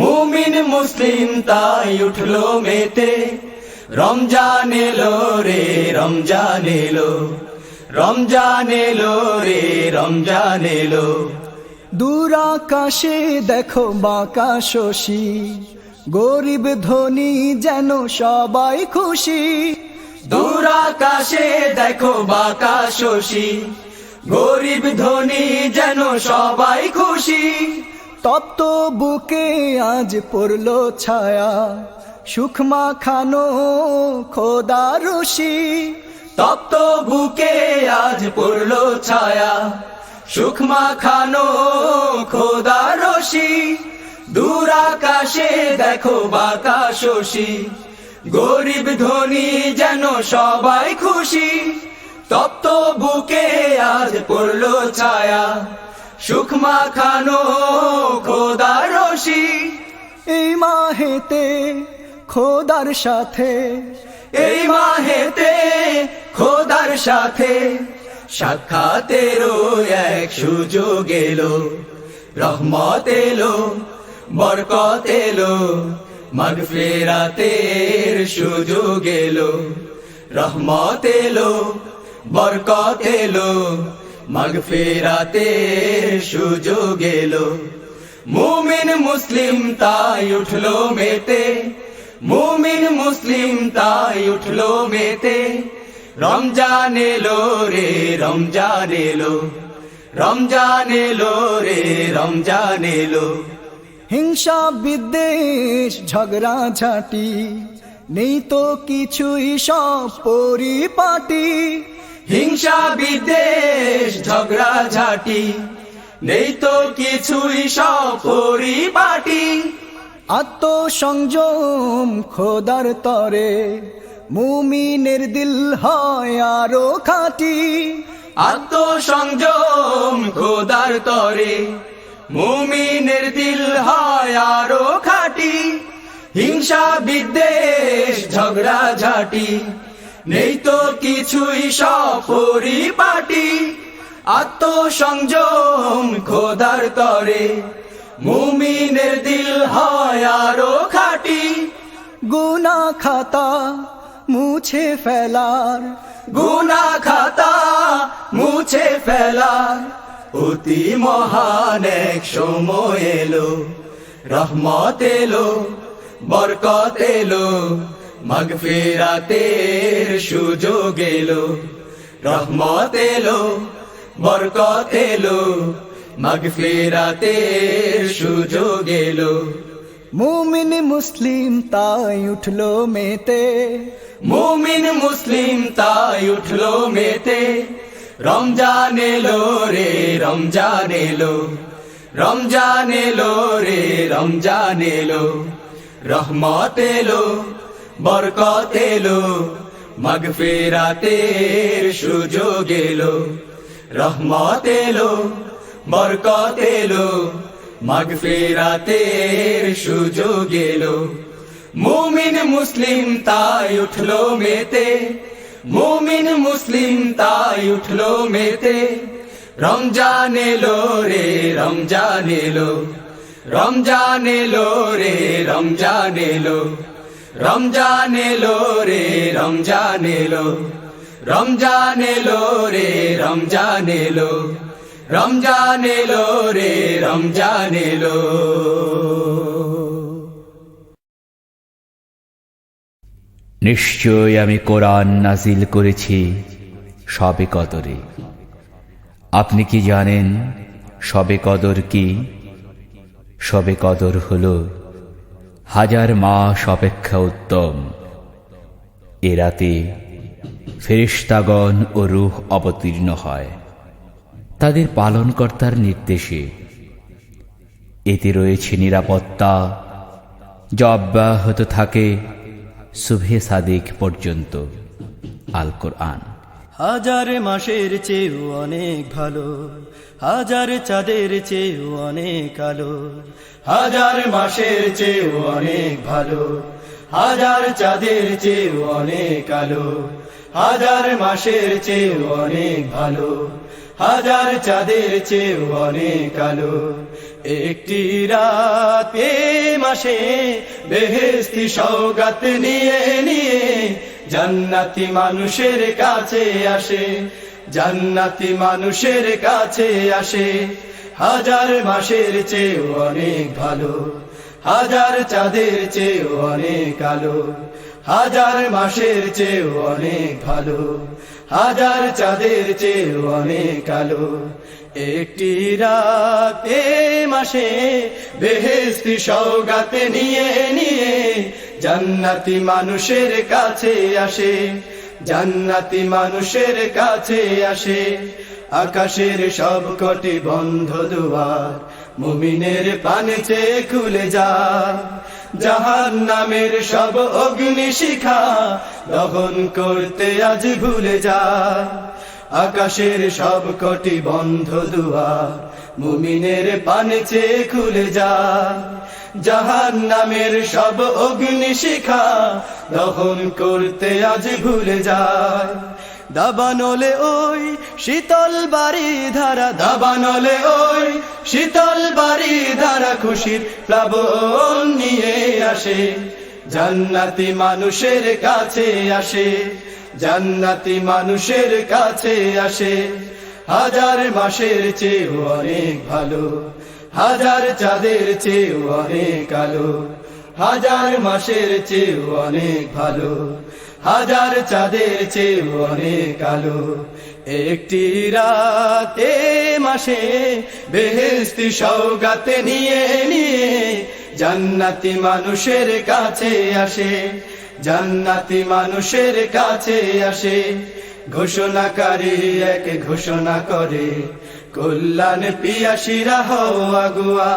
মুমিন মুসলিম তাই উঠলো মেতে। রমজান এলো রে রমজান এলো, রমজান এলো রে রমজান এলো। দূর আকাশে দেখো বাঁকা শশী, গরিব ধনী যেন সবাই খুশি। দূর আকাশে দেখো বাঁকা শশী, গরিব ধনী যেন সবাই খুশি। তপ্ত বুকে আজ পড়লো ছায়া, সুখ মাখানো খোদার রশি। তপ্ত বুকে আজ পড়লো ছায়া, সুখ মাখানো খোদার রশি। দূর আকাশে দেখো বাঁকা শশী, গরিব ধনী যেন সবাই খুশি। তপ্ত বুকে আজ পড়লো ছায়া, সুখ মাখানো খোদার রশি। এই মাহেতে খোদার সাথে, এই মাহেতে খোদার সাথে সাক্ষাতেরও এক সুযোগ এলো। রহমত এলো, বরকত এলো, মাগফিরাতের সুযোগ এলো। রহমত এলো, বরকত এলো, মাগফিরাতের সুযোগ এলো। মুমিন মুসলিম তাই উঠলো মেতে, মুমিন মুসলিম তাই উঠলো মেতে। রমজান এলো রে রমজান এলো, রমজান এলো রে রমজান এলো। হিংসা বিদ্বেষ ঝগড়া ঝাঁটি নেই তো কিছুই সব পরিপাটি। হিংসা বিদ্বেষ ঝগড়া ঝাঁটি নেই তো কিছুই সব পরিপাটি। আত্মসংযম খোদার তরে মুমিনের দিল হয় আরো খাঁটি। আত্মসংযম খোদার তরে মুমিনের দিল হয় আরো খাঁটি। হিংসা বিদ্বেষ ঝগড়া ঝাঁটি নেই তো কিছুই সব পরিপাটি। আত্মসংযম খোদার তরে মুমিনের দিল হয় আরো খাঁটি। গুনাহ খাতা মুছে ফেলার, গুনাহ খাতা মুছে ফেলার অতি মহান এক সময় এলো। রহমত এলো, বরকত এলো, মাগফিরাতের সুযোগ এলো। রহমত এলো, বরকত এলো, মাগফিরাতের সুযোগ এলো। মুমিন মুসলিম তাই উঠলো মেতে, মুমিন মুসলিম তাই উঠলো মেতে। রমজান এলো রে রমজান এলো, রমজান এলো রে রমজান এলো। রহমত এলো, বরকত এলো, মাগফিরাতের সুযোগ এলো। রহমত এলো, বরকত এলো, মাগফিরাতের সুযোগ এলো। মুমিন মুসলিম তাই উঠলো মেতে, মুমিন মুসলিম তাই উঠলো মেতে। রমজান এলো রে রমজান এলো, রমজান এলো রে রমজান এলো। রমজান এলো রে রমজান এলো, রমজান এলো রে রমজান এলো। রমজান এলো রে রমজান এলো। নিশ্চয় আমি কোরআন নাজিল করেছি শবে কদরে। আপনি কি জানেন শবে কদর কি? শবে কদর হল 1000 মাস অপেক্ষা উত্তম। এ রাতে ফেরেশতাগণ ও রূহ অবতীর্ণ হয় তাদের পালনকর্তার নির্দেশে। এতে রয়েছে নিরাপত্তা, যা অব্যাহত থাকে সুবহে সাদিক পর্যন্ত। আল কোরআন। 1000 মাসের চেয়েও অনেক ভালো, 1000 চাঁদের চেয়েও অনেক আলো। 1000 মাসের চেয়েও অনেক ভালো, 1000 চাঁদের চেয়েও অনেক আলো। 1000 মাসের চেয়েও অনেক ভালো, হাজার চাঁদের চেয়েও অনেক আলো। একটি রাত এ মাসে বেহেশতি সওগাত নিয়ে নিয়ে জান্নাতি মানুষের কাছে আসে, জান্নাতি মানুষের কাছে আসে। হাজার মাসের চেয়েও অনেক ভালো, হাজার চাঁদের চেয়েও অনেক আলো। হাজার মাসের চেয়েও অনেক ভালো, হাজার চাঁদের চেয়েও অনেক আলো। একটি রাত এ মাসে বেহেশতি সওগাত নিয়ে নিয়ে জান্নাতি মানুষের কাছে আসে, জান্নাতি মানুষের কাছে আসে। আকাশের সব কটি বন্ধ দুয়ার মুমিনের পানে চেয়ে খুলে যায়, জাহান্নামের সব অগ্নি শিখা দহন করতে আজ ভুলে যায়। আকাশের সব কটি বন্ধ দুয়ার মুমিনের পানে চেয়ে খুলে যায়, জাহান্নামের সব অগ্নি শিখা দহন করতে আজ ভুলে যায়। দাবানলে ওই শীতল বাড়ি ধারা, দাবানলে ওই শীতল বাড়ি ধারা খুশির প্লাবন নিয়ে আসে, জান্নাতি মানুষের কাছে আসে, জান্নাতি মানুষের কাছে আসে। হাজার মাসের চেয়েও অনেক ভালো, হাজার চাঁদের চেয়েও অনেক আলো। হাজার মাসের চেয়েও অনেক ভালো, হাজার চাঁদের চেয়েও অনেক আলো। একটি রাত এ মাসে বেহেশতি সওগাত নিয়ে নিয়ে জান্নাতি মানুষের কাছে আসে, জান্নাতি মানুষের কাছে আসে। ঘোষণাকারী এক ঘোষণা করে, কল্যাণ পিয়াসীরা হও আগুয়া,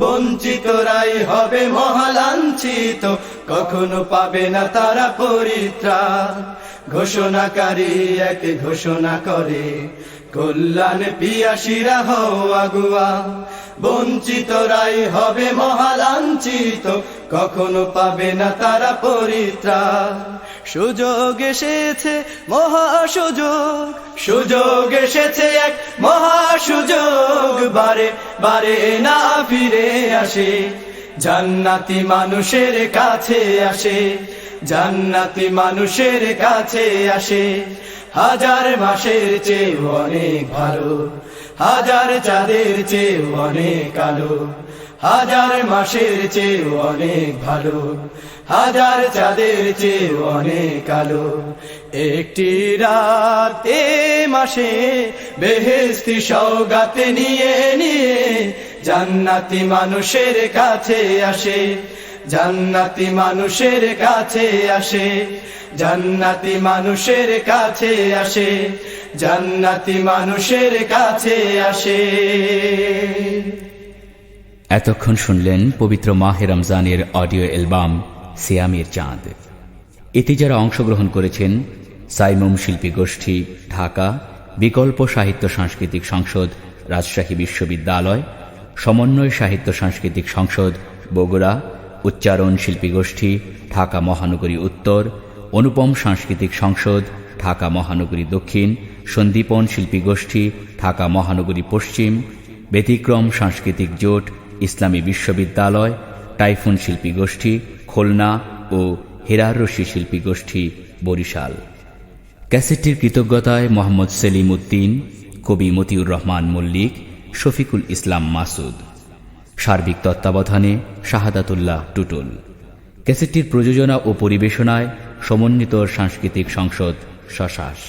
বঞ্চিতরাই হবে মহালাঞ্ছিত, কখনো পাবে না তারা পরিত্রাণ। ঘোষণাকারী এক ঘোষণা করে, কল্যাণ পিয়াসীরা হও আগুয়া, বঞ্চিতরাই হবে মহালাঞ্ছিত, কখনো পাবে না তারা পরিত্রাণ। সুযোগ এসেছে মহাসুযোগ, সুযোগ এসেছে এক মহাসুযোগ, বারে বারে না ফিরে আসে, জান্নাতি মানুষের কাছে আসে, জান্নাতি মানুষের কাছে আসে। হাজার মাসের চেয়েও অনেক ভালো, হাজার চাঁদের চেয়েও অনেক আলো। হাজার মাসের চেয়েও অনেক ভালো, হাজার চাঁদের চেয়েও অনেক আলো। একটি রাত এ মাসে বেহেশতি সওগাত নিয়ে নিয়ে জান্নাতি মানুষের কাছে আসে, জান্নাতি মানুষের কাছে আসে, জান্নাতি মানুষের কাছে আসে, জান্নাতি মানুষের কাছে আসে। এতক্ষণ শুনলেন পবিত্র মাহে রমজানের অডিও অ্যালবাম সিয়ামের চাঁদ। এতে যারা অংশগ্রহণ করেছেন: সাইমুম শিল্পী গোষ্ঠী ঢাকা, বিকল্প সাহিত্য সাংস্কৃতিক সংসদ রাজশাহী বিশ্ববিদ্যালয়, সমন্বয় সাহিত্য সাংস্কৃতিক সংসদ বগুড়া, উচ্চারণ শিল্পী গোষ্ঠী ঢাকা মহানগরী উত্তর, অনুপম সাংস্কৃতিক সংসদ ঢাকা মহানগরী দক্ষিণ, সন্দীপন শিল্পী গোষ্ঠী ঢাকা মহানগরী পশ্চিম, ব্যতিক্রম সাংস্কৃতিক জোট ইসলামী বিশ্ববিদ্যালয়, টাইফুন শিল্পী গোষ্ঠী খুলনা ও হেরার রশি শিল্পী গোষ্ঠী বরিশাল। ক্যাসেটটির কৃতজ্ঞতায় মোহাম্মদ সেলিম উদ্দিন, কবি মতিউর রহমান মল্লিক, শফিকুল ইসলাম মাসুদ। সার্বিক তত্ত্বাবধানে শাহাদাতুল্লাহ টুটুল। ক্যাসেটটির প্রযোজনা ও পরিবেশনায় সমন্বিত সাংস্কৃতিক সংসদ শশাস।